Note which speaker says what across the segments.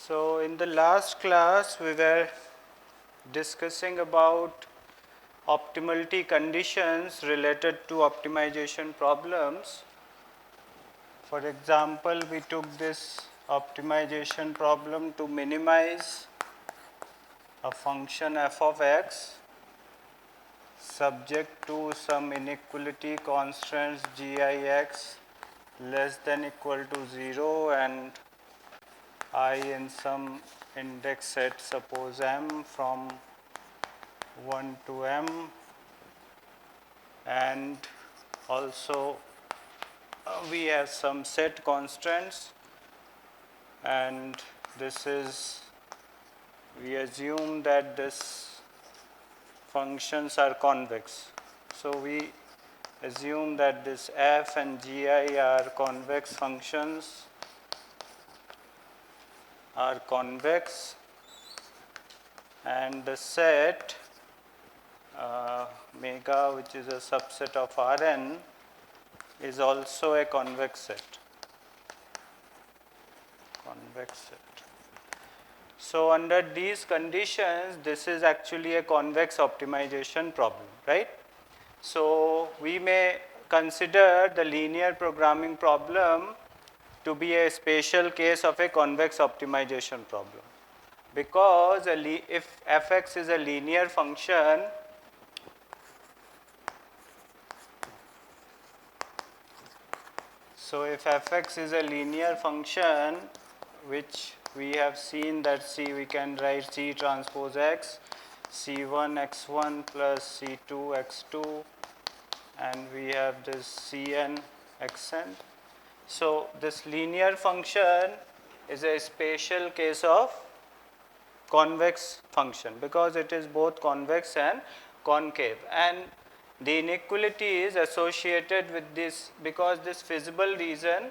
Speaker 1: So in the last class we were discussing about optimality conditions related to optimization problems. For example, we took this optimization problem to minimize a function f of x subject to some inequality constants gix less than equal to 0 and I in some index set, suppose m from 1 to m, and also we have some set constants, and this is, we assume that this functions are convex. So we assume that this f and gi are convex functions, are convex, and the set omega, which is a subset of Rn, is also a convex set. Convex set. So under these conditions, this is actually a convex optimization problem, right? So we may consider the linear programming problem to be a special case of a convex optimization problem, because if fx is a linear function, so if fx is a linear function, which we have seen that we can write C transpose x, C1 x1 plus C2 x2, and we have this Cn xn. So this linear function is a special case of convex function because it is both convex and concave, and the inequality is associated with this because this feasible reason,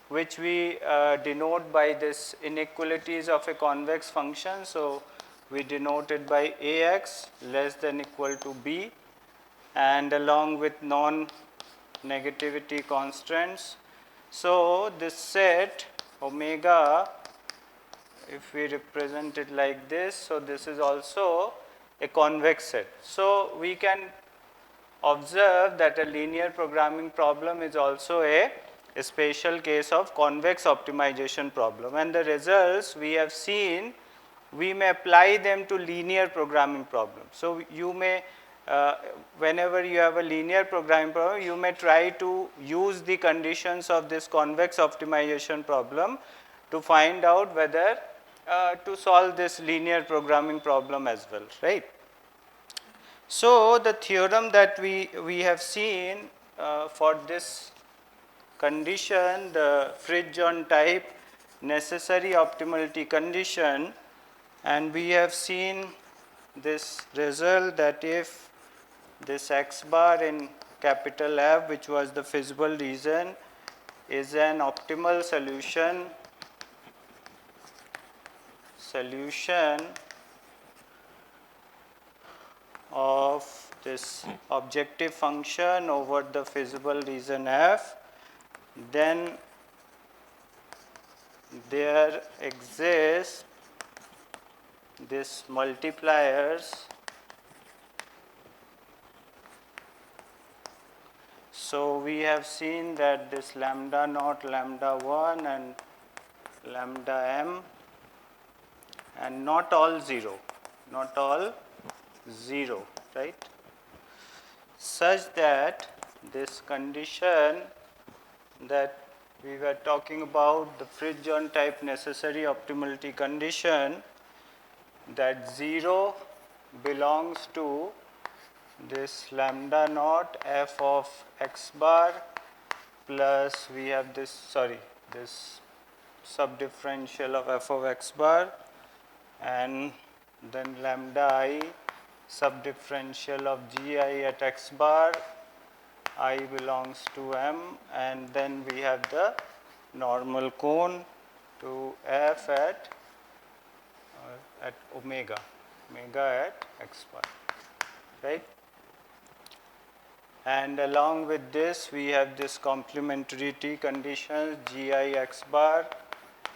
Speaker 1: which we denote by this inequalities of a convex function. So we denote it by ax less than equal to b, and along with non-negativity constants. So this set omega, if we represent it like this, so this is also a convex set. So we can observe that a linear programming problem is also a special case of convex optimization problem, and the results we have seen, we may apply them to linear programming problems. So you may whenever you have a linear programming problem, you may try to use the conditions of this convex optimization problem to find out whether to solve this linear programming problem as well, right? So the theorem that we have seen for this condition, the Fridtjohn type necessary optimality condition, and we have seen this result that if this x bar in capital F, which was the feasible reason, is an optimal solution of this objective function over the feasible reason F, then there exists this multipliers. So we have seen that this lambda naught, lambda 1 and lambda m, and not all 0, right? Such that this condition that we were talking about, the Fridtjohn type necessary optimality condition, that 0 belongs to this lambda naught f of x bar plus we have this subdifferential of f of x bar, and then lambda I subdifferential of gi at x bar, I belongs to m, and then we have the normal cone to f at omega at x bar, right? And along with this, we have this complementarity conditions gi x bar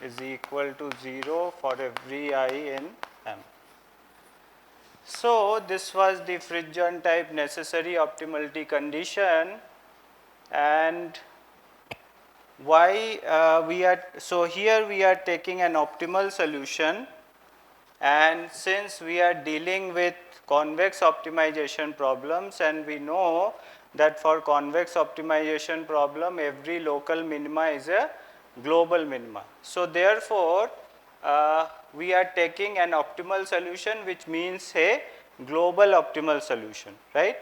Speaker 1: is equal to 0 for every I in M. So, this was the Fridtjohn type necessary optimality condition, and why so here we are taking an optimal solution, and since we are dealing with convex optimization problems, and we know that for convex optimization problem every local minima is a global minima. So, therefore, we are taking an optimal solution, which means a global optimal solution, right.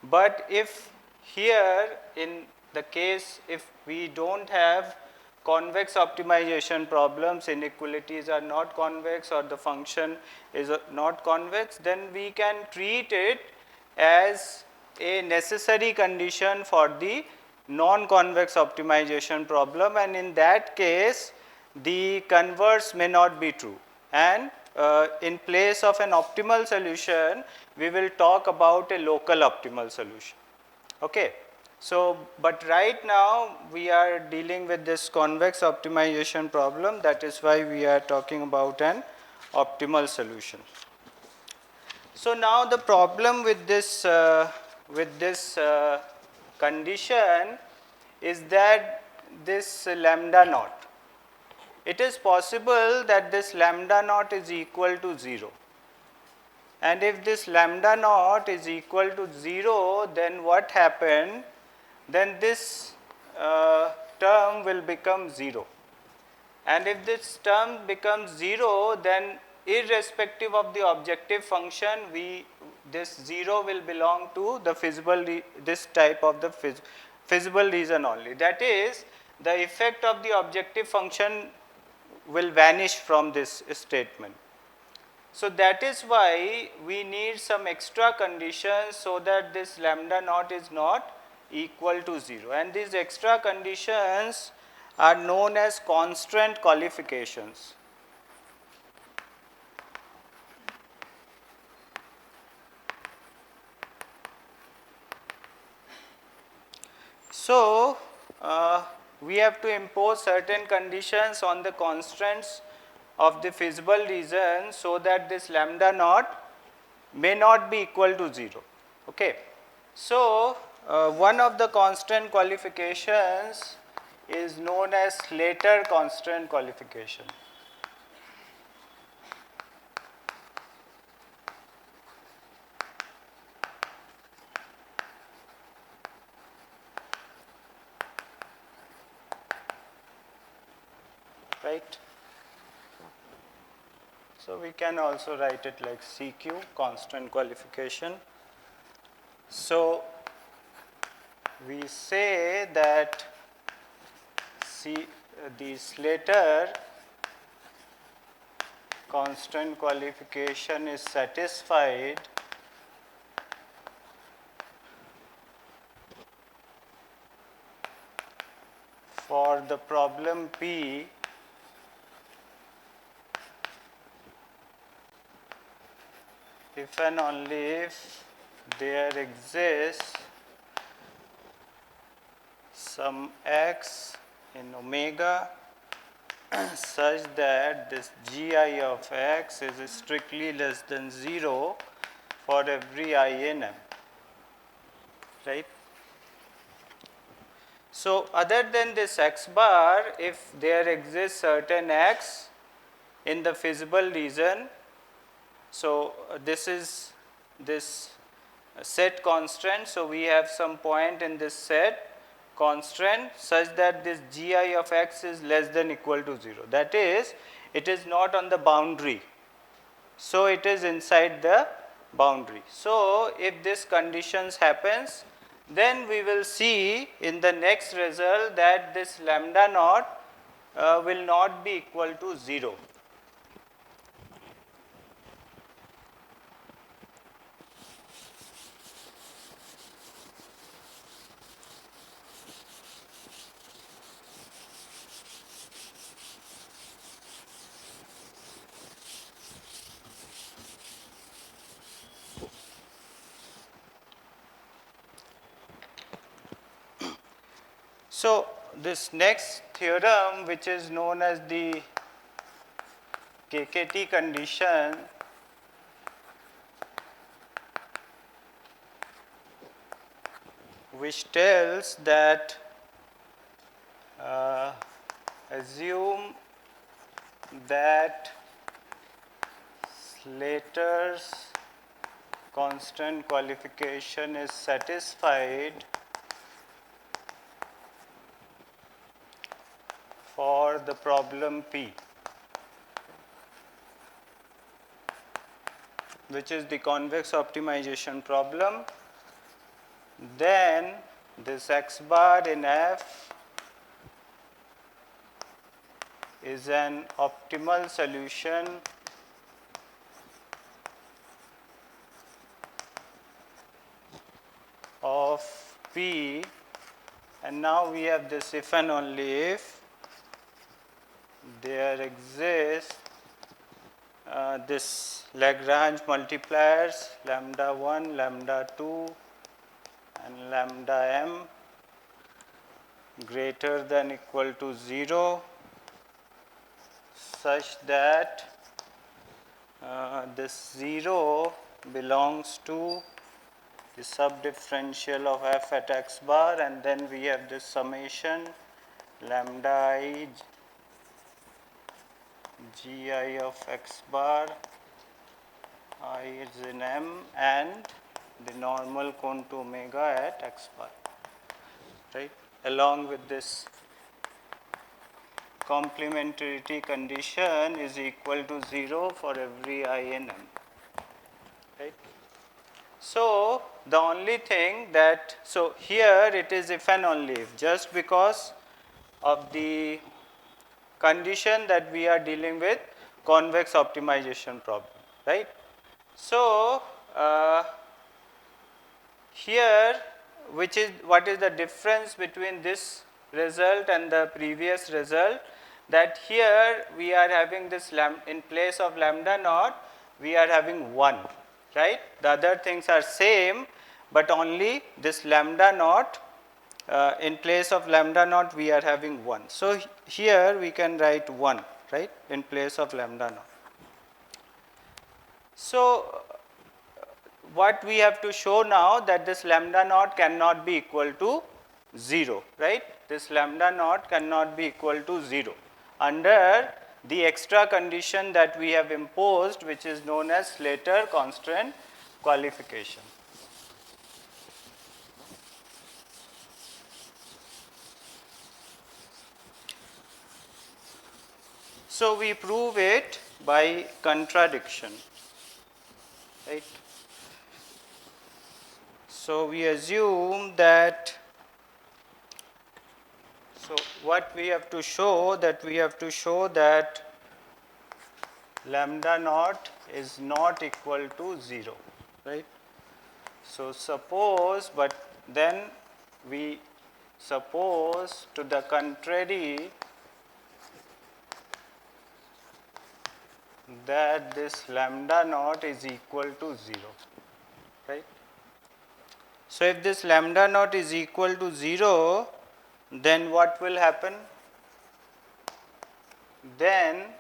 Speaker 1: But if here in the case, if we do not have convex optimization problems, inequalities are not convex or the function is not convex, then we can treat it as a necessary condition for the non-convex optimization problem, and in that case the converse may not be true, and in place of an optimal solution we will talk about a local optimal solution. Okay. So, but right now we are dealing with this convex optimization problem, that is why we are talking about an optimal solution. So, now the problem with this condition is that this lambda naught, it is possible that this lambda naught is equal to 0. And if this lambda naught is equal to 0, then what happened? Then this term will become 0. And if this term becomes 0, then irrespective of the objective function, this 0 will belong to the this type of the feasible region only. That is, the effect of the objective function will vanish from this statement. So, that is why we need some extra conditions so that this lambda naught is not equal to 0, and these extra conditions are known as constraint qualifications. So, we have to impose certain conditions on the constraints of the feasible region so that this lambda naught may not be equal to 0. Okay. So, one of the constraint qualifications is known as Slater constraint qualification. Right. So, we can also write it like CQ, constraint qualification. So, we say that the Slater constraint qualification is satisfied for the problem P if and only if there exists some x in omega such that this gi of x is strictly less than 0 for every I in M, right. So, other than this x bar, if there exists certain x in the feasible region, so this is this set constraint. So, we have some point in this set constraint such that this gi of x is less than equal to 0, that is, it is not on the boundary. So, it is inside the boundary. So, if this conditions happens, then we will see in the next result that this lambda naught will not be equal to 0. So, this next theorem, which is known as the KKT condition, which tells that assume that Slater's constant qualification is satisfied for the problem P, which is the convex optimization problem, then this x bar in F is an optimal solution of P, and now we have this if and only if there exists this Lagrange multipliers lambda 1, lambda 2 and lambda m greater than equal to 0, such that this 0 belongs to the subdifferential of f at x bar, and then we have this summation lambda I gi of x bar, I is in m, and the normal cone to omega at x bar, right, along with this complementarity condition is equal to 0 for every I in m, right. So, the only thing that, so here it is if and only if, just because of the condition that we are dealing with convex optimization problem, right. So, here which is what is the difference between this result and the previous result, that here we are having this in place of lambda naught we are having 1, right. The other things are same, but only this lambda naught in place of lambda naught we are having 1. So, here we can write 1, right, in place of lambda naught. So, what we have to show now that this lambda naught cannot be equal to 0, right. This lambda naught cannot be equal to 0 under the extra condition that we have imposed, which is known as Slater constraint qualification. So, we prove it by contradiction, right. So, we assume that, so what we have to show, that we have to show that lambda naught is not equal to 0, right. So, suppose, but then we suppose to the contrary that this lambda naught is equal to 0, right. So, if this lambda naught is equal to 0, then what will happen? Then,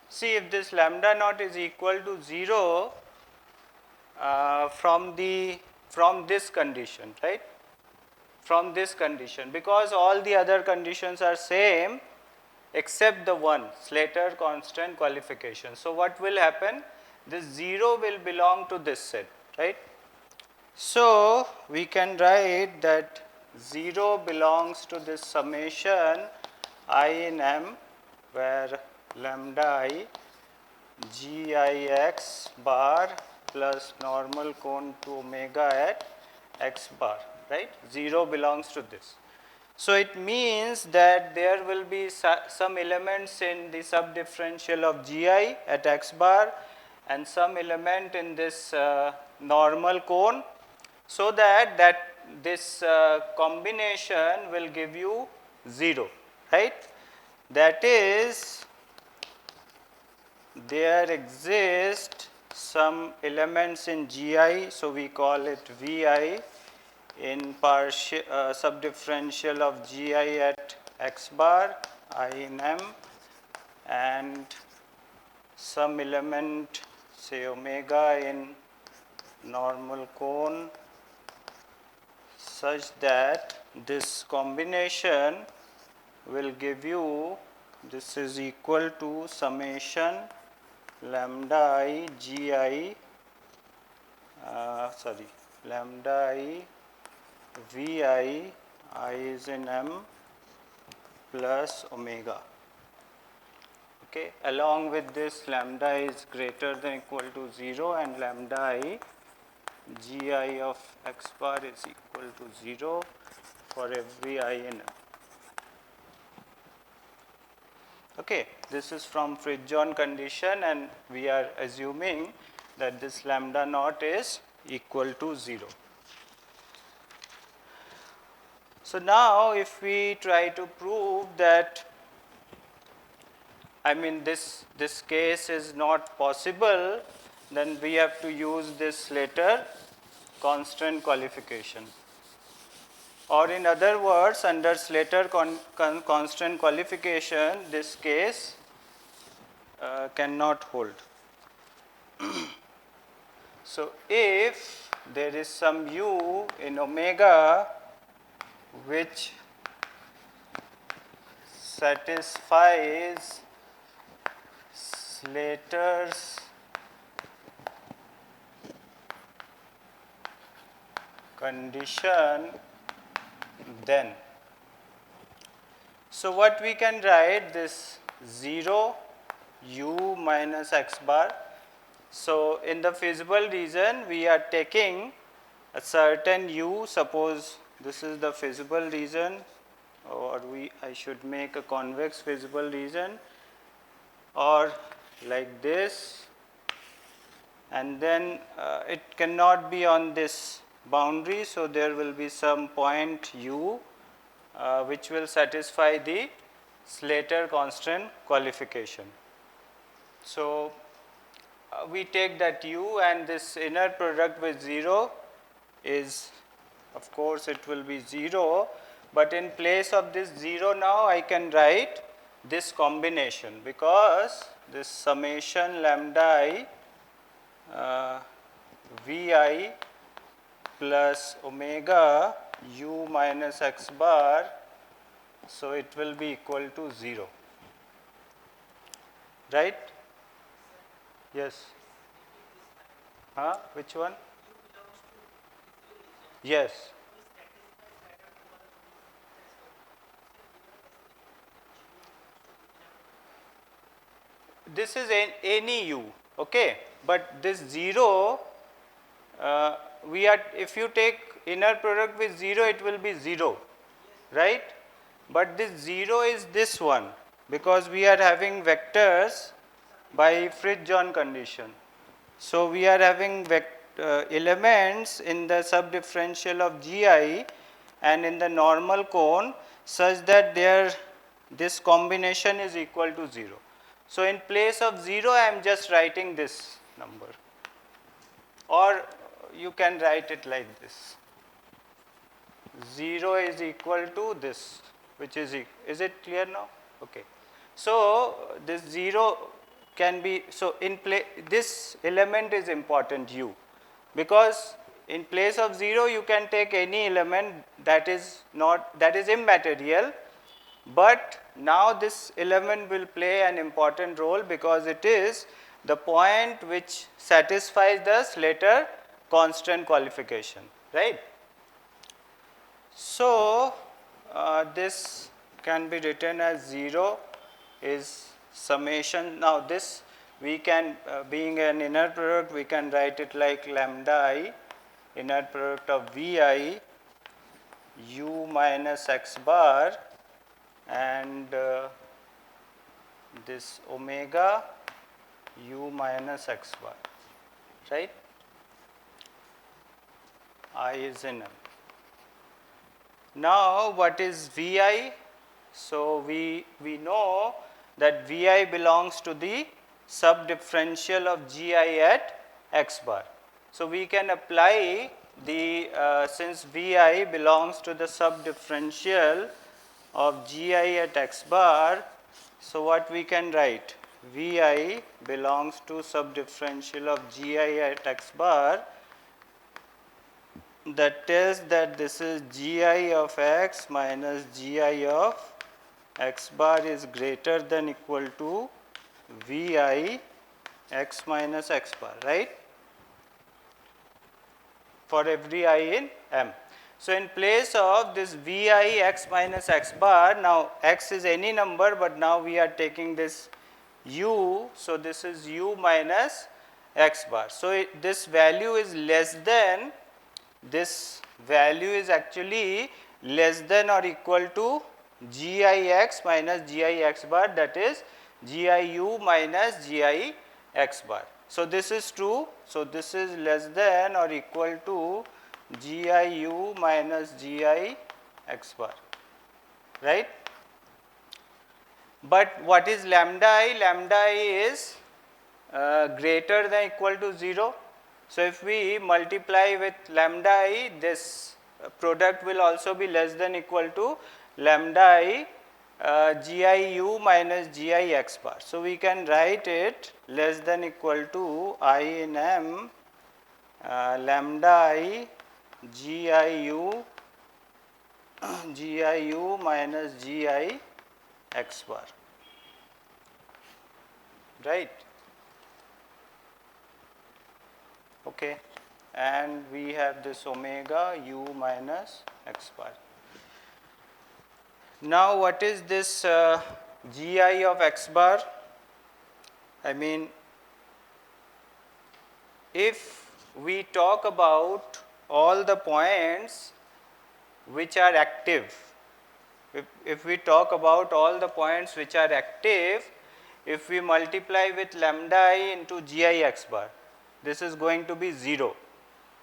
Speaker 1: see, if this lambda naught is equal to 0 from this condition, right, from this condition, because all the other conditions are same except the one, Slater constant qualification. So, what will happen? This 0 will belong to this set, right. So, we can write that 0 belongs to this summation I in m, where lambda I g I x bar plus normal cone to omega at x bar, right. 0 belongs to this. So, it means that there will be some elements in the subdifferential of gi at x bar and some element in this normal cone, so that this combination will give you 0, right. That is, there exist some elements in gi, so we call it vi, in partial subdifferential of gi at x bar I in m, and some element say omega in normal cone such that this combination will give you, this is equal to summation lambda I gi lambda I vi I is in m plus omega. Okay. Along with this, lambda is greater than equal to 0 and lambda I gi of x bar is equal to 0 for every I in m. Okay. This is from Fridtjohn condition, and we are assuming that this lambda naught is equal to 0. So now if we try to prove that, I mean this case is not possible, then we have to use this later constraint qualification. Or in other words, under Slater constraint qualification, this case cannot hold. So if there is some u in omega which satisfies Slater's condition, then, so what we can write, this 0 u minus x bar. So in the feasible region we are taking a certain u, suppose this is the feasible region, or I should make a convex feasible region, or like this, and then it cannot be on this boundary, so there will be some point u which will satisfy the Slater constraint qualification. So we take that u, and this inner product with 0 is, of course it will be 0, but in place of this 0 now I can write this combination, because this summation lambda I vi plus omega u minus x bar, so it will be equal to 0, right? Yes. Which one? Yes. This is any u, okay, but this 0, we are, if you take inner product with 0, it will be 0, right? But this 0 is this one, because we are having vectors by Fridtjohn condition. So we are having elements in the subdifferential of gi and in the normal cone such that this combination is equal to 0. So in place of 0, I am just writing this number, or you can write it like this. 0 is equal to this, which is it clear now? Okay. So this 0 can be, so in this element is important u, because in place of 0 you can take any element that is immaterial, but now this element will play an important role because it is the point which satisfies the Slater constraint qualification, right? So this can be written as 0 is summation. Now this we can, being an inner product, we can write it like lambda I inner product of vi u minus x bar and this omega u minus x bar, right? I is in m. Now what is vi? So we know that vi belongs to the subdifferential of gi at x bar. So we can apply the since Vi belongs to the subdifferential of Gi at x bar, so what we can write? Vi belongs to subdifferential of Gi at x bar, that tells that this is Gi of x minus Gi of x bar is greater than equal to Vi x minus x bar, right? For every I in M. So, in place of this Vi x minus x bar, now x is any number, but now we are taking this u. So, this is u minus x bar. So, this value is less than, this value is actually less than or equal to Gix minus Gix bar, that is Giu minus Gix bar. So, this is true. So, this is less than or equal to Giu minus Gix bar, right. But what is lambda I? Lambda I is greater than equal to 0. So, if we multiply with lambda I, this product will also be less than equal to lambda I Giu minus Gix bar. So, we can write it less than equal to I in M lambda I Giu minus Gix bar, right. Okay. And we have this omega u minus x bar. Now, what is this Gi of x bar? I mean, if we talk about all the points which are active, if we talk about all the points which are active, if we multiply with lambda I into Gix bar, this is going to be 0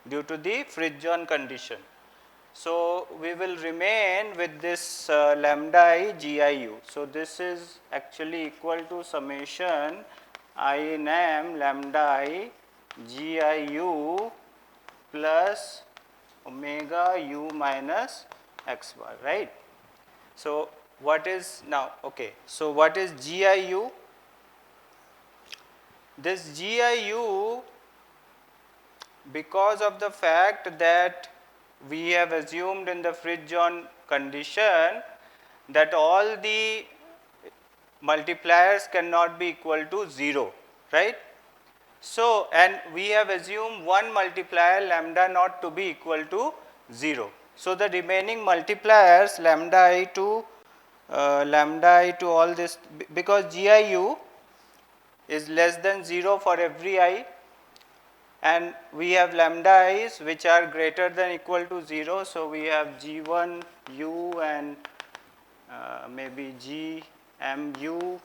Speaker 1: due to the Fridtjohn condition. So, we will remain with this lambda I Giu. So, this is actually equal to summation I in M lambda I Giu plus omega u minus x bar, right. So, what is now, okay. So, what is Giu? This Giu, because of the fact that we have assumed in the Fridtjohn condition that all the multipliers cannot be equal to 0, right. So, and we have assumed one multiplier lambda naught to be equal to 0. So, the remaining multipliers lambda I to all this, because Giu is less than 0 for every I, and we have lambda i's which are greater than equal to 0. So, we have G1 u and maybe G m u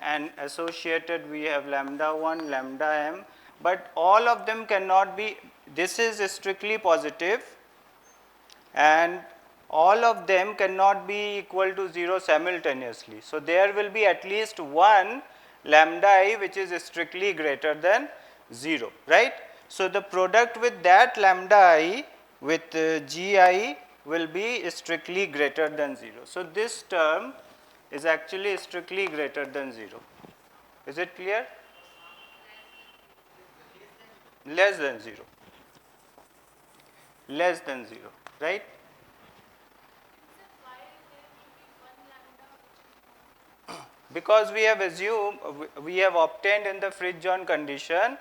Speaker 1: and associated we have lambda 1, lambda m, but all of them cannot be, this is strictly positive and all of them cannot be equal to 0 simultaneously. So, there will be at least one lambda I which is strictly greater than 0, right. So, the product with that lambda I with Gi will be strictly greater than 0. So, this term is actually strictly greater than 0. Is it clear? Less than 0. Less than 0, right. Because we have assumed, we have obtained in the Fridtjohn condition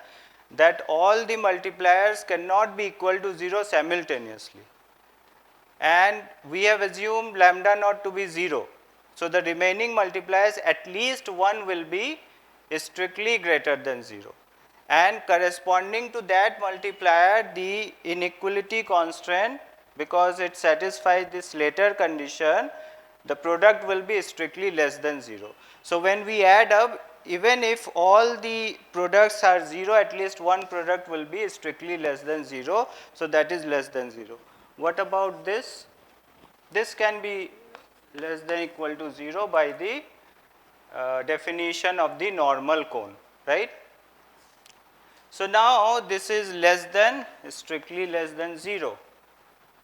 Speaker 1: that all the multipliers cannot be equal to 0 simultaneously, and we have assumed lambda naught to be 0. So, the remaining multipliers at least one will be strictly greater than 0, and corresponding to that multiplier the inequality constraint, because it satisfies this later condition, the product will be strictly less than 0. So, when we add up, even if all the products are 0, at least one product will be strictly less than 0. So, that is less than 0. What about this? This can be less than equal to 0 by the definition of the normal cone, right. So now this is less than, strictly less than 0,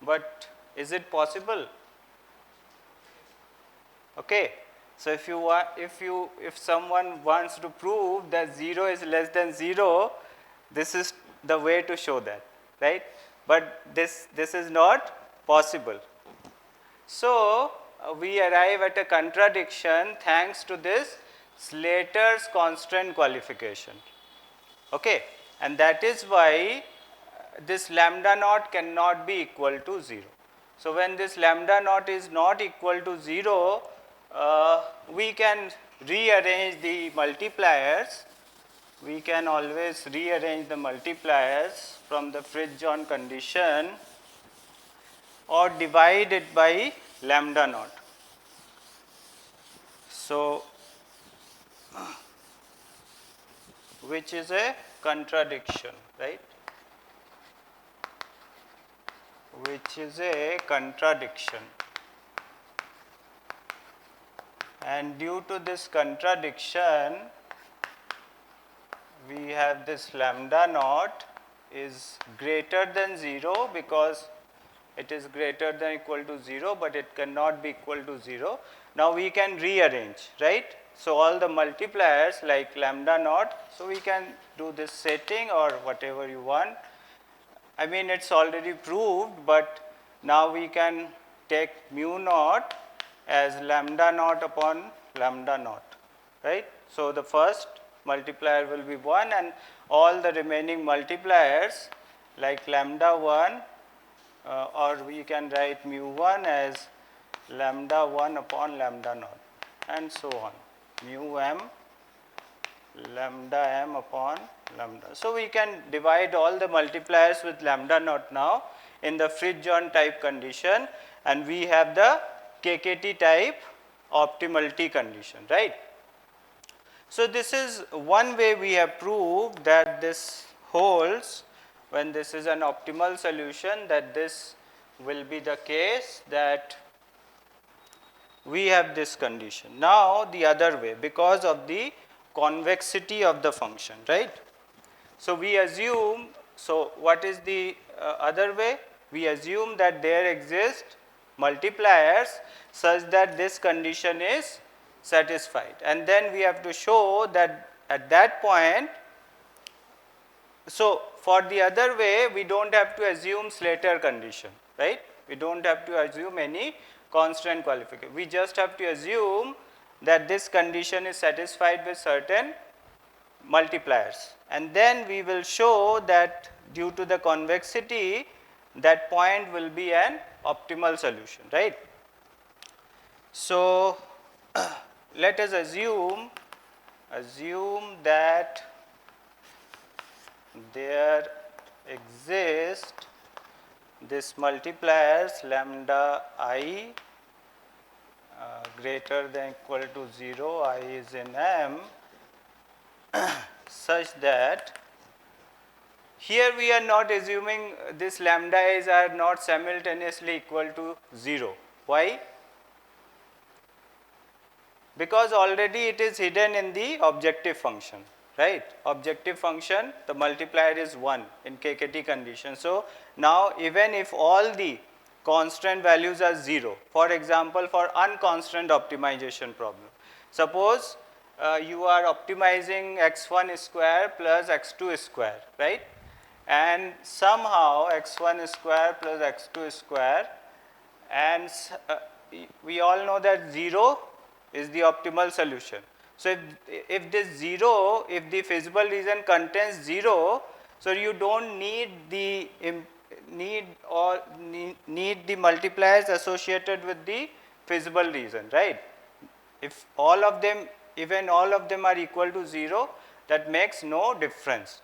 Speaker 1: but is it possible? Okay. So if someone wants to prove that 0 is less than 0, this is the way to show that, right? But this is not possible. So we arrive at a contradiction thanks to this Slater's constraint qualification. Okay, and that is why this lambda naught cannot be equal to 0. So when this lambda naught is not equal to 0, we can rearrange the multipliers. We can always rearrange the multipliers from the Fridtjohn condition or divide it by lambda naught. So which is a contradiction, right? Which is a contradiction. And due to this contradiction, we have this lambda naught is greater than 0 because it is greater than equal to 0, but it cannot be equal to 0. Now we can rearrange, right? So all the multipliers like lambda naught, so we can do this setting or whatever you want. I mean, it's already proved, but now we can take mu naught as lambda naught upon lambda naught, right? So the first multiplier will be 1 and all the remaining multipliers like lambda 1 or we can write mu 1 as lambda 1 upon lambda naught and so on, mu m lambda m upon lambda. So we can divide all the multipliers with lambda naught now in the Fridtjohn type condition, and we have the KKT type optimality condition, right? So this is one way we have proved that this holds when this is an optimal solution, that this will be the case, that we have this condition. Now the other way, because of the convexity of the function, right? So we assume, so what is the other way? We assume that there exist multipliers such that this condition is satisfied, and then we have to show that at that point. So for the other way, we don't have to assume Slater condition, right? We don't have to assume any constraint qualification. We just have to assume that this condition is satisfied with certain multipliers, and then we will show that due to the convexity, that point will be an optimal solution, right? So let us assume that there exist this multipliers lambda I greater than equal to 0, I is in M, such that here we are not assuming this lambda i's are not simultaneously equal to 0. Why? Because already it is hidden in the objective function, right? Objective function, the multiplier is 1 in KKT condition. So now even if all the constant values are 0, for example, for unconstraint optimization problem, suppose you are optimizing x1 square plus x2 square, right? And somehow x1 square plus x2 square, and we all know that 0 is the optimal solution. So if this 0, if the feasible region contains 0, so you don't need the multipliers associated with the feasible region, right? If all of them, even all of them are equal to 0, that makes no difference.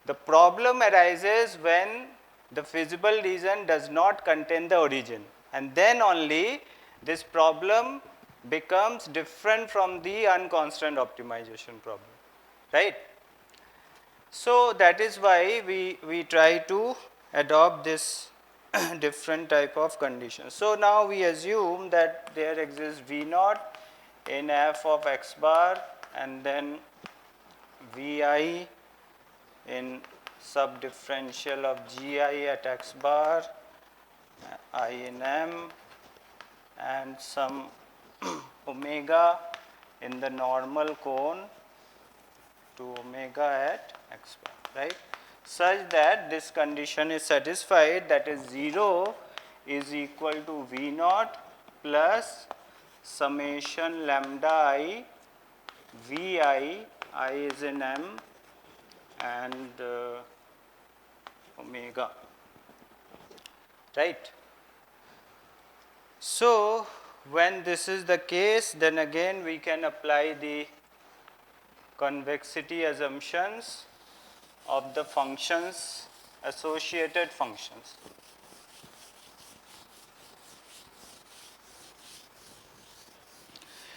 Speaker 1: The problem arises when the feasible region does not contain the origin, and then only this problem becomes different from the unconstraint optimization problem, right? So that is why we try to adopt this different type of condition. So now we assume that there exists V naught in f of x bar, and then Vi in subdifferential of gi at x bar, I in m, and some omega in the normal cone to omega at x bar, right, such that this condition is satisfied, that is 0 is equal to V naught plus summation lambda I Vi, I is in m, and omega, right. So, when this is the case, then again we can apply the convexity assumptions of the functions, associated functions.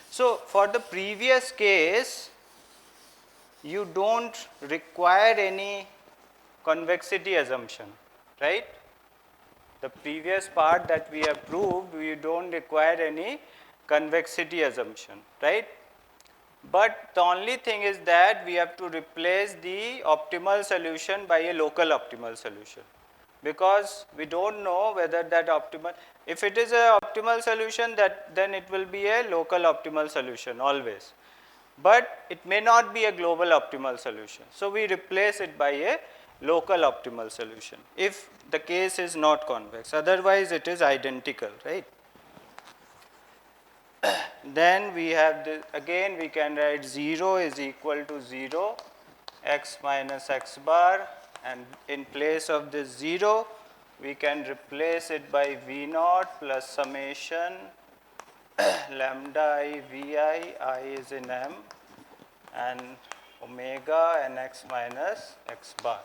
Speaker 1: So, for the previous case, you don't require any convexity assumption, right. The previous part that we have proved, we don't require any convexity assumption, right. But the only thing is that we have to replace the optimal solution by a local optimal solution, because we don't know whether that optimal, if it is a optimal solution, that then it will be a local optimal solution always, but it may not be a global optimal solution. So, we replace it by a local optimal solution if the case is not convex, otherwise it is identical, right. Then we have this, again we can write 0 is equal to 0 x minus x bar, and in place of this 0 we can replace it by V naught plus summation lambda I Vi, I is in m, and omega and x minus x bar,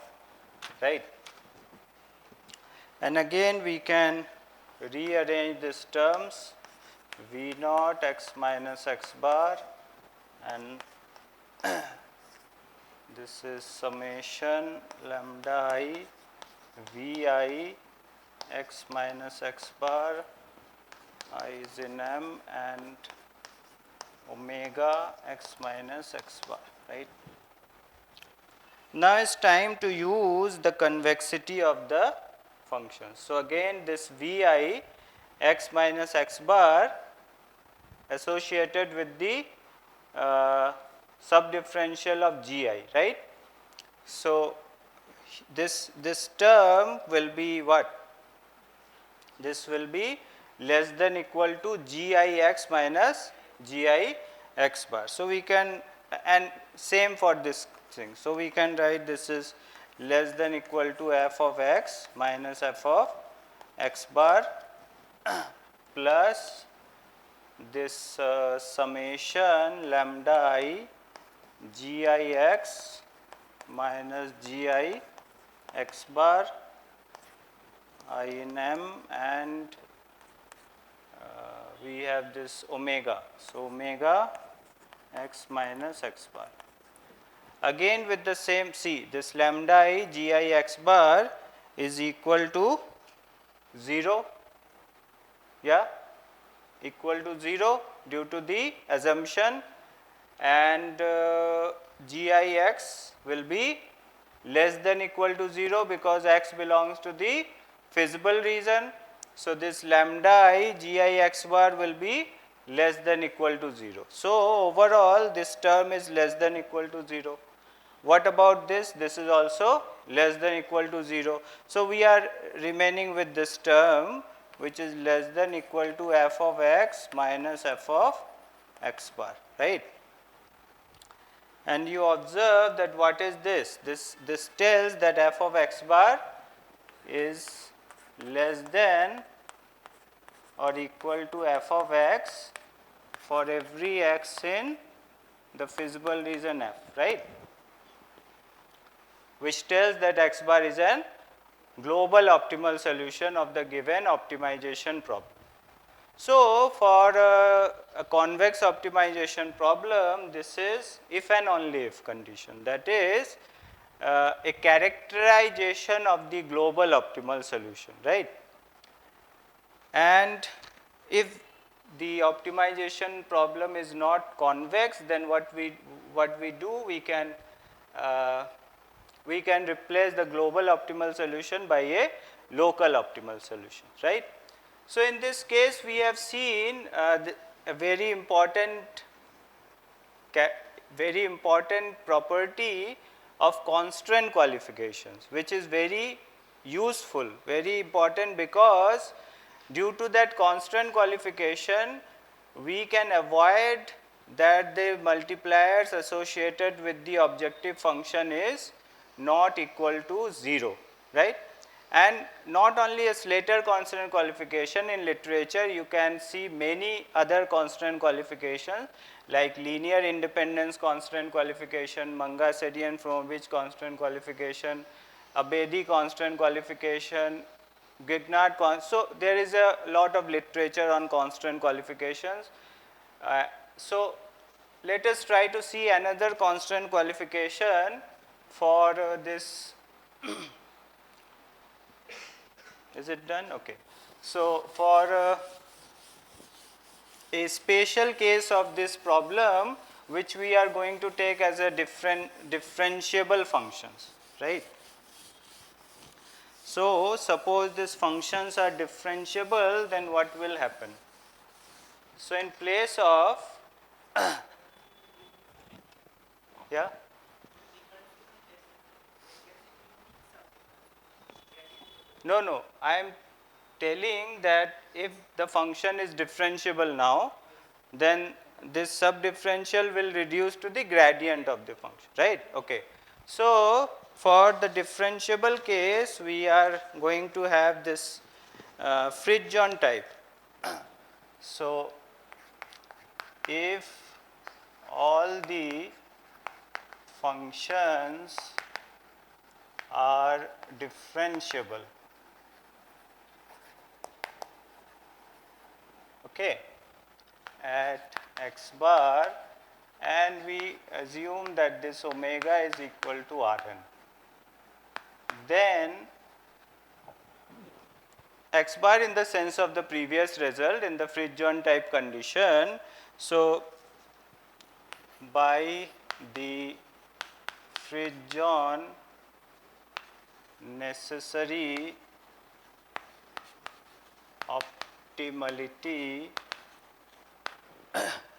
Speaker 1: right. And again we can rearrange these terms, V naught x minus x bar, and this is summation lambda I Vi x minus x bar, I is in m, and omega x minus x bar, right. Now it's time to use the convexity of the function. So again this Vi x minus x bar associated with the subdifferential of Gi, right. So this term will be what? This will be less than equal to Gix minus Gix bar. So we can, and same for this thing. So we can write this is less than equal to f of x minus f of x bar plus this summation lambda I Gix minus Gix bar I in m, and we have this omega. So omega x minus x bar. Again with the same, see this lambda I Gix bar is equal to 0, yeah, equal to 0 due to the assumption, and Gix will be less than equal to 0 because x belongs to the feasible region. So this lambda I Gix bar will be less than equal to 0. So overall this term is less than equal to 0. What about this? This is also less than equal to 0. So we are remaining with this term which is less than equal to f of x minus f of x bar, right. And you observe that what is this? This tells that f of x bar is less than or equal to f of x for every x in the feasible region f, right, which tells that x bar is an global optimal solution of the given optimization problem. So for a convex optimization problem, this is if and only if condition, that is a characterization of the global optimal solution, right. And if the optimization problem is not convex, then what we do, we can we can replace the global optimal solution by a local optimal solution, right. So, in this case we have seen a very important property of constraint qualifications, which is very useful, very important, because due to that constraint qualification we can avoid that the multipliers associated with the objective function is not equal to 0, right. And not only a Slater constraint qualification, in literature you can see many other constraint qualifications like linear independence constraint qualification, Mangasarian-Fromovich constraint qualification, Abedi constraint qualification, Grignard so there is a lot of literature on constraint qualifications. So let us try to see another constraint qualification for this. Is it done? Okay. So for a special case of this problem, which we are going to take as a differentiable functions, right. So suppose these functions are differentiable, then what will happen? So in place of yeah. No, I am telling that if the function is differentiable now, then this subdifferential will reduce to the gradient of the function, right. Okay. So for the differentiable case, we are going to have this Fridtjohn type. So if all the functions are differentiable, okay, at x bar, and we assume that this omega is equal to Rn, then x bar in the sense of the previous result in the Fridtjohn type condition. So by the Fridtjohn necessary optimality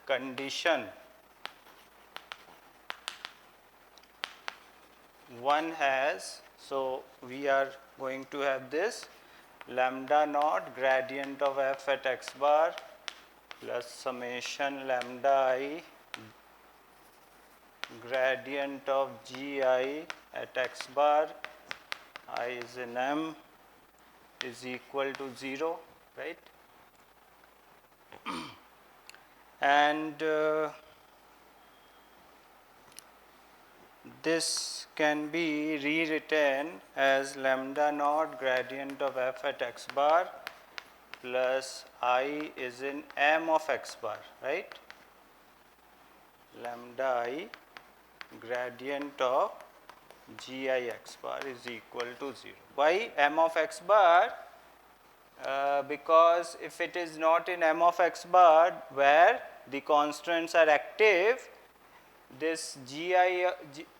Speaker 1: condition, one has, so we are going to have this lambda naught gradient of f at x bar plus summation lambda I gradient of gi at x bar, I is in M, is equal to 0, right. And this can be rewritten as lambda naught gradient of f at x bar plus I is in M of x bar, right. Lambda I gradient of gi x bar is equal to 0. Why M of x bar? Because if it is not in M of x bar where the constants are active, this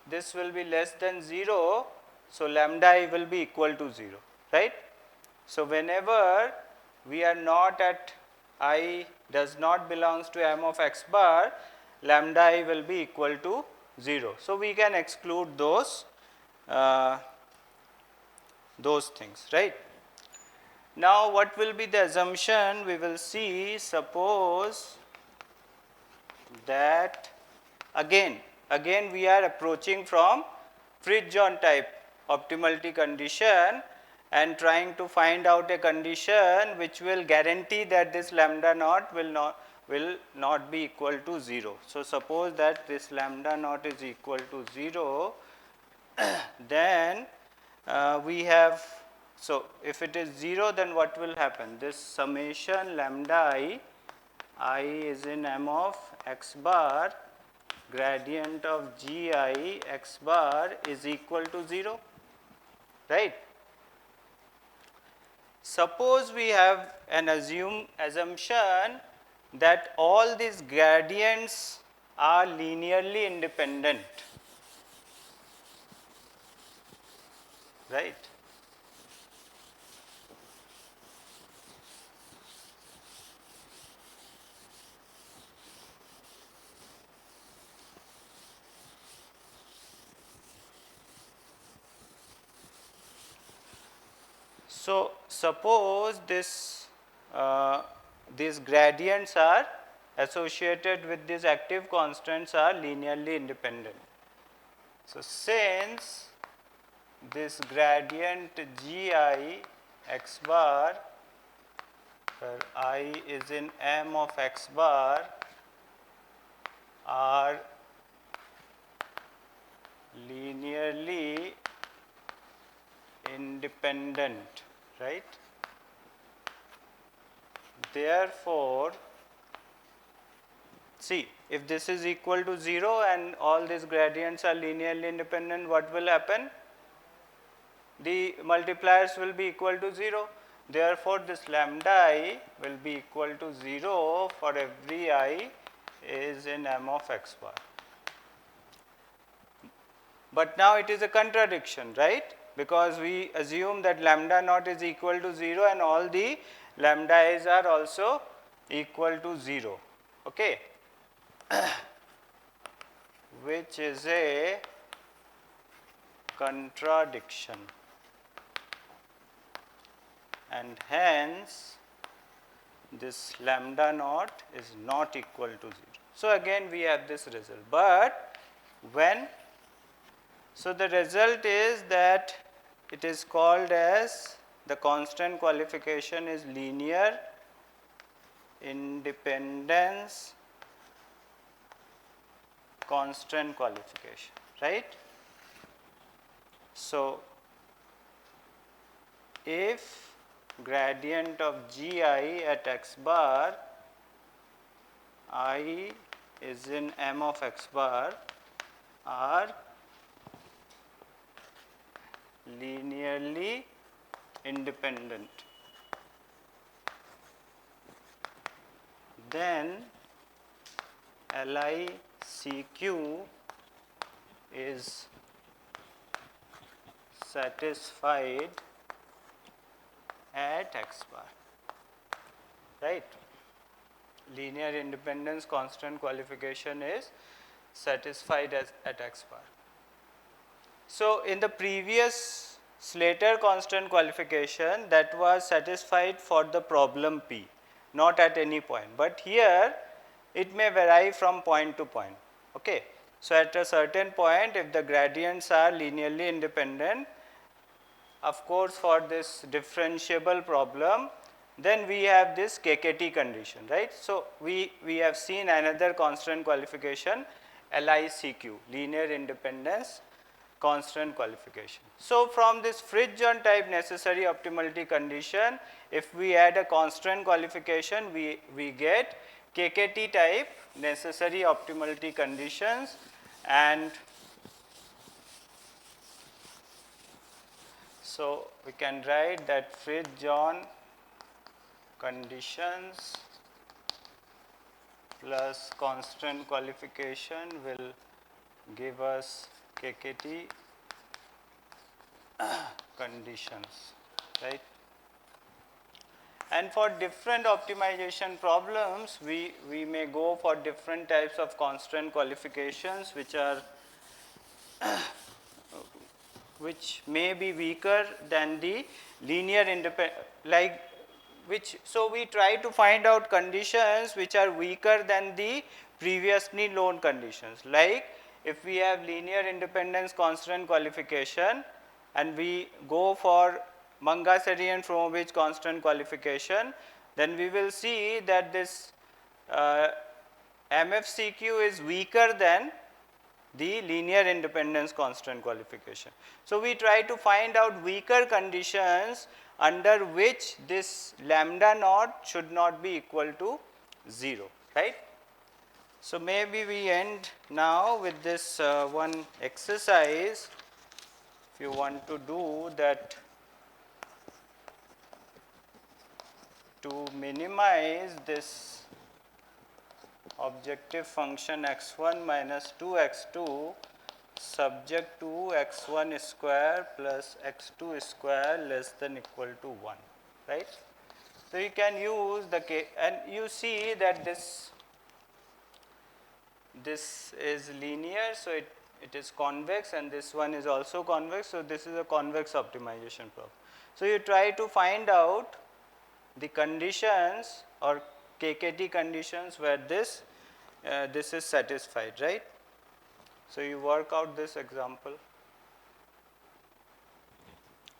Speaker 1: this will be less than 0, so lambda I will be equal to 0, right. So whenever we are not at I does not belongs to M of x bar, lambda I will be equal to 0. So we can exclude those things, right. Now what will be the assumption? We will see, suppose that again we are approaching from Fridtjohn type optimality condition and trying to find out a condition which will guarantee that this lambda naught will not be equal to 0. So suppose that this lambda naught is equal to 0, then we have, so if it is 0, then what will happen? This summation lambda I is in M of x bar gradient of gi x bar is equal to 0, right. Suppose we have an assumption that all these gradients are linearly independent. right? So, suppose these gradients are associated with these active constants are linearly independent. So, since this gradient gi x bar, where I is in m of x bar, are linearly independent, right? Therefore, see, if this is equal to 0 and all these gradients are linearly independent, what will happen? The multipliers will be equal to 0. Therefore, this lambda I will be equal to 0 for every I is in m of x bar. But now it is a contradiction, right? Because we assume that lambda naught is equal to 0 and all the lambda i's are also equal to 0, okay? Which is a contradiction, and hence this lambda naught is not equal to 0. So, again we have this result, but when, so the result is that it is called as the constant qualification is linear independence constant qualification, right? So, if gradient of gi at x bar I is in m of x bar are linearly independent, then LICQ is satisfied at x bar, right? Linear independence constant qualification is satisfied at x bar. So, in the previous Slater constant qualification, that was satisfied for the problem P, not at any point, but here it may vary from point to point, okay. So, at a certain point, if the gradients are linearly independent, of course, for this differentiable problem, then we have this KKT condition, right. So, we have seen another constant qualification LICQ, linear independence constant qualification. So, from this Fridtjohn type necessary optimality condition, if we add a constant qualification, we get KKT type necessary optimality conditions, and so we can write that Fridtjohn conditions plus constant qualification will give us KKT conditions, right. And for different optimization problems, we may go for different types of constant qualifications which may be weaker than the linear independent, like which, so we try to find out conditions which are weaker than the previously known conditions. Like if we have linear independence constant qualification and we go for Mangasarian Fromovich constant qualification, then we will see that this MFCQ is weaker than the linear independence constant qualification. So, we try to find out weaker conditions under which this lambda naught should not be equal to 0, right. So, maybe we end now with this one exercise. If you want to do that, to minimize this objective function x1 minus 2x2 subject to x1 square plus x2 square less than equal to 1, right? So you can use the K, and you see that this is linear, so it is convex, and this one is also convex, so this is a convex optimization problem. So you try to find out the conditions or KKT conditions where this is satisfied, right? So you work out this example.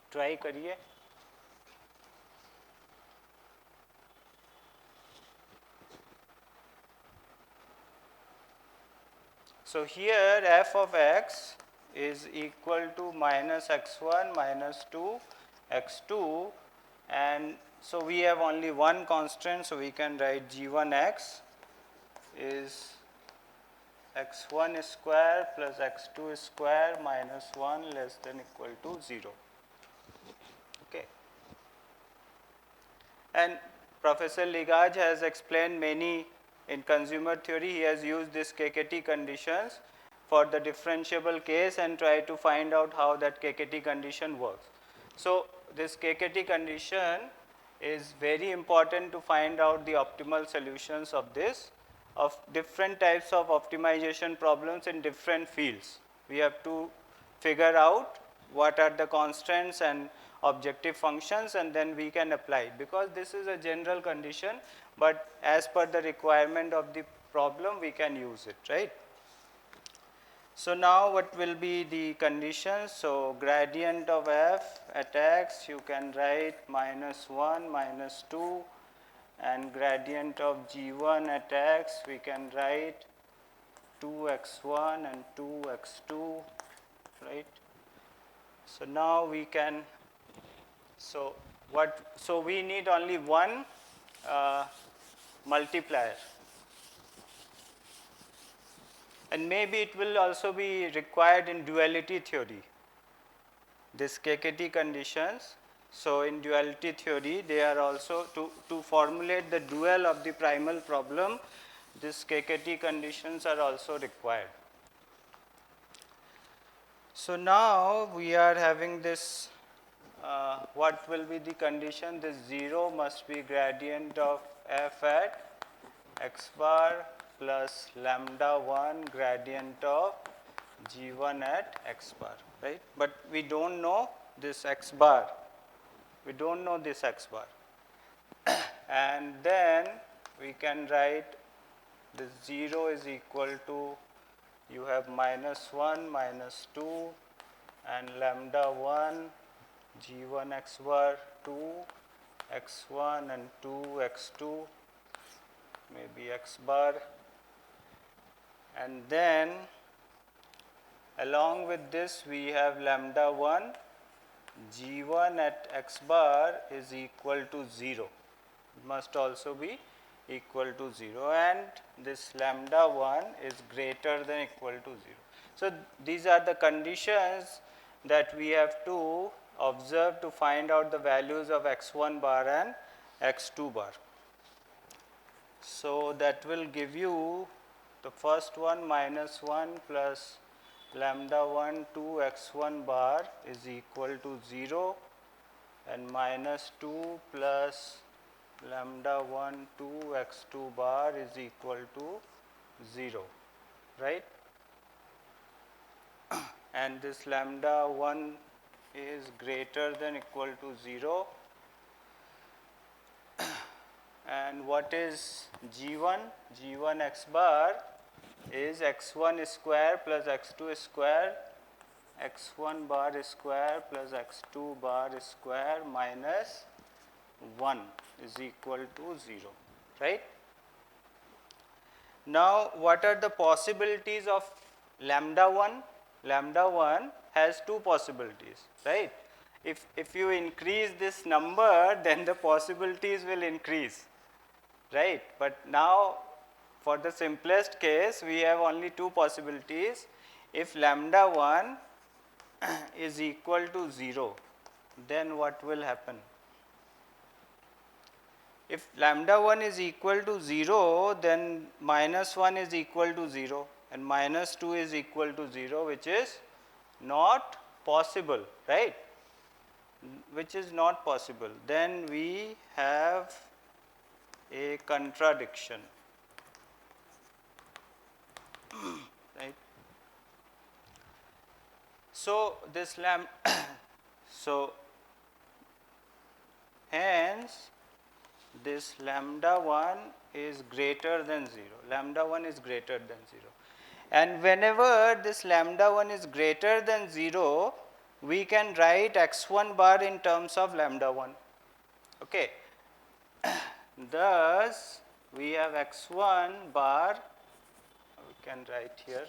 Speaker 1: Try करिए. So here f of x is equal to minus x1 minus 2 x2, and so we have only one constant, so we can write g1x is x1 square plus x2 square minus 1 less than equal to 0. Okay. And Professor Ligaj has explained many in consumer theory. He has used this KKT conditions for the differentiable case and try to find out how that KKT condition works. So this KKT condition is very important to find out the optimal solutions of this, of different types of optimization problems in different fields. We have to figure out what are the constraints and objective functions, and then we can apply it, because this is a general condition, but as per the requirement of the problem we can use it, right? So now what will be the conditions? So gradient of f at x you can write minus 1 minus 2, and gradient of g1 at x we can write 2x1 and 2x2, right? So now we can, so we need only one multiplier, and maybe it will also be required in duality theory, this KKT conditions. So in duality theory they are also, to formulate the dual of the primal problem, this KKT conditions are also required. So now we are having this, what will be the condition? This 0 must be gradient of f at x bar plus lambda 1 gradient of g1 at x bar, right? But we don't know this x bar, we don't know this x bar. And then we can write this 0 is equal to, you have minus 1 minus 2 and lambda 1 g1 x bar 2 x1 and 2 x2, maybe x bar, and then along with this we have lambda 1 g1 at x bar is equal to 0, it must also be equal to 0, and this lambda 1 is greater than equal to 0. So these are the conditions that we have to observe to find out the values of x1 bar and x2 bar. So that will give you the first one, minus 1 plus lambda 1 2 x1 bar is equal to 0, and minus 2 plus lambda 1 2 x2 bar is equal to 0, right? And this lambda 1 is greater than equal to 0. And what is g1? g1 x bar is x1 square plus x2 square, x1 bar square plus x2 bar square minus 1 is equal to 0, right? Now what are the possibilities of lambda 1? Lambda 1 has two possibilities, right? If you increase this number, then the possibilities will increase, right? But now for the simplest case we have only two possibilities. If lambda 1 is equal to 0, then what will happen? If lambda 1 is equal to 0, then minus 1 is equal to 0 and minus 2 is equal to 0, which is not possible, right? Which is not possible. Then we have a contradiction, right? So this so hence this lambda 1 is greater than 0, lambda 1 is greater than 0. And whenever this lambda 1 is greater than 0, we can write x1 bar in terms of lambda 1. Okay. Thus, we have x1 bar, we can write here.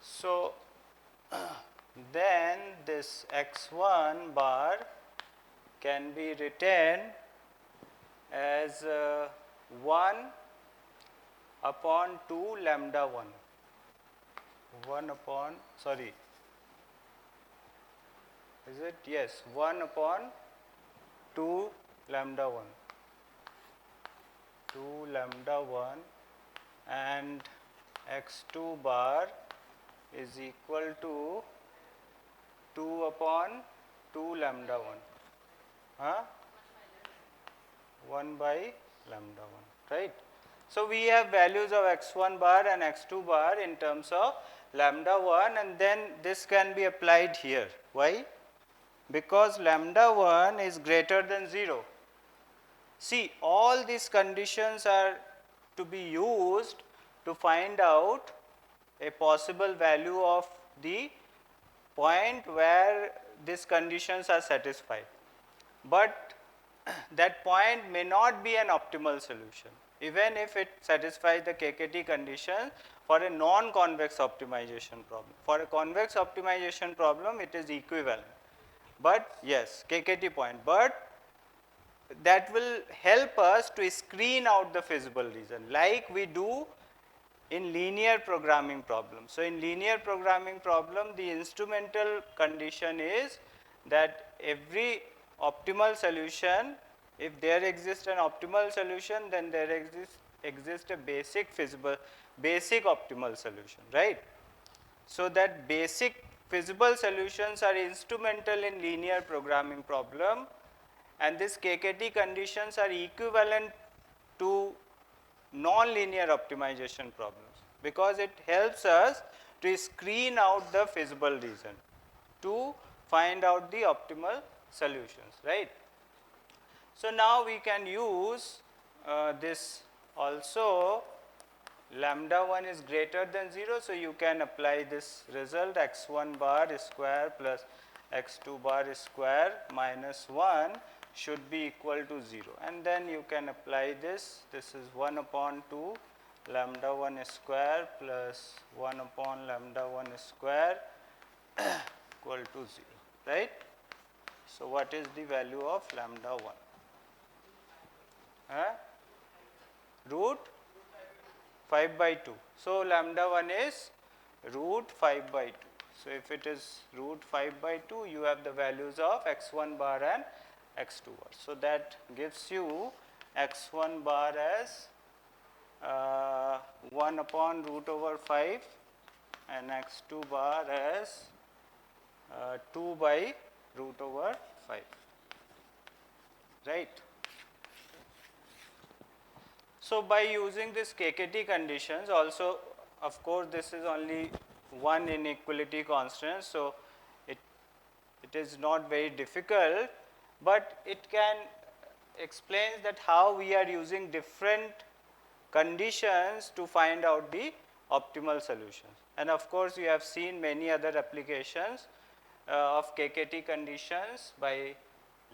Speaker 1: So, then this x1 bar can be written as 1 upon 2 lambda 1. 1 upon, sorry, is it? Yes, 1 upon 2 lambda 1. 2 lambda 1 and x2 bar is equal to 2 upon 2 lambda 1. Huh? 1 by lambda 1, right? So, we have values of x1 bar and x2 bar in terms of lambda 1, and then this can be applied here. Why? Because lambda 1 is greater than 0. See, all these conditions are to be used to find out a possible value of the point where these conditions are satisfied. But that point may not be an optimal solution, even if it satisfies the KKT condition for a non-convex optimization problem. For a convex optimization problem, it is equivalent. But yes, KKT point, but that will help us to screen out the feasible reason, like we do in linear programming problem. So, in linear programming problem, the instrumental condition is that every optimal solution, if there exists an optimal solution, then there exists a basic optimal solution, right? So, that basic feasible solutions are instrumental in linear programming problem, and these KKT conditions are equivalent to non-linear optimization problems, because it helps us to screen out the feasible reason to find out the optimal solutions, right. So, now we can use this also, lambda 1 is greater than 0. So, you can apply this result, x1 bar square plus x2 bar square minus 1 should be equal to 0, and then you can apply this. This is 1 upon 2 lambda 1 square plus 1 upon lambda 1 square equal to 0, right. So, what is the value of lambda 1? Root 5 by 2. So, lambda 1 is root 5 by 2. So, if it is root 5 by 2, you have the values of x1 bar and x2 bar. So, that gives you x1 bar as 1 upon root over 5 and x2 bar as 2 by root over 5, right. So, by using this KKT conditions, also of course, this is only one inequality constant. So, it is not very difficult, but it can explain that how we are using different conditions to find out the optimal solutions. And of course, you have seen many other applications of KKT conditions by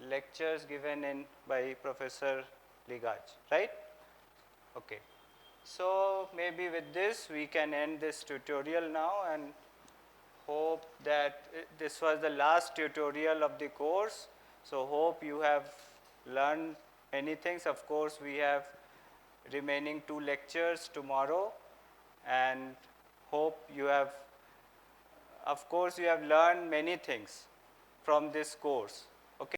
Speaker 1: lectures given by Professor Ligaj, right. Okay. So, maybe with this we can end this tutorial now, and hope that this was the last tutorial of the course. So hope you have learned many things. Of course, we have remaining 2 lectures tomorrow, and hope you have, of course, you have learned many things from this course. Okay.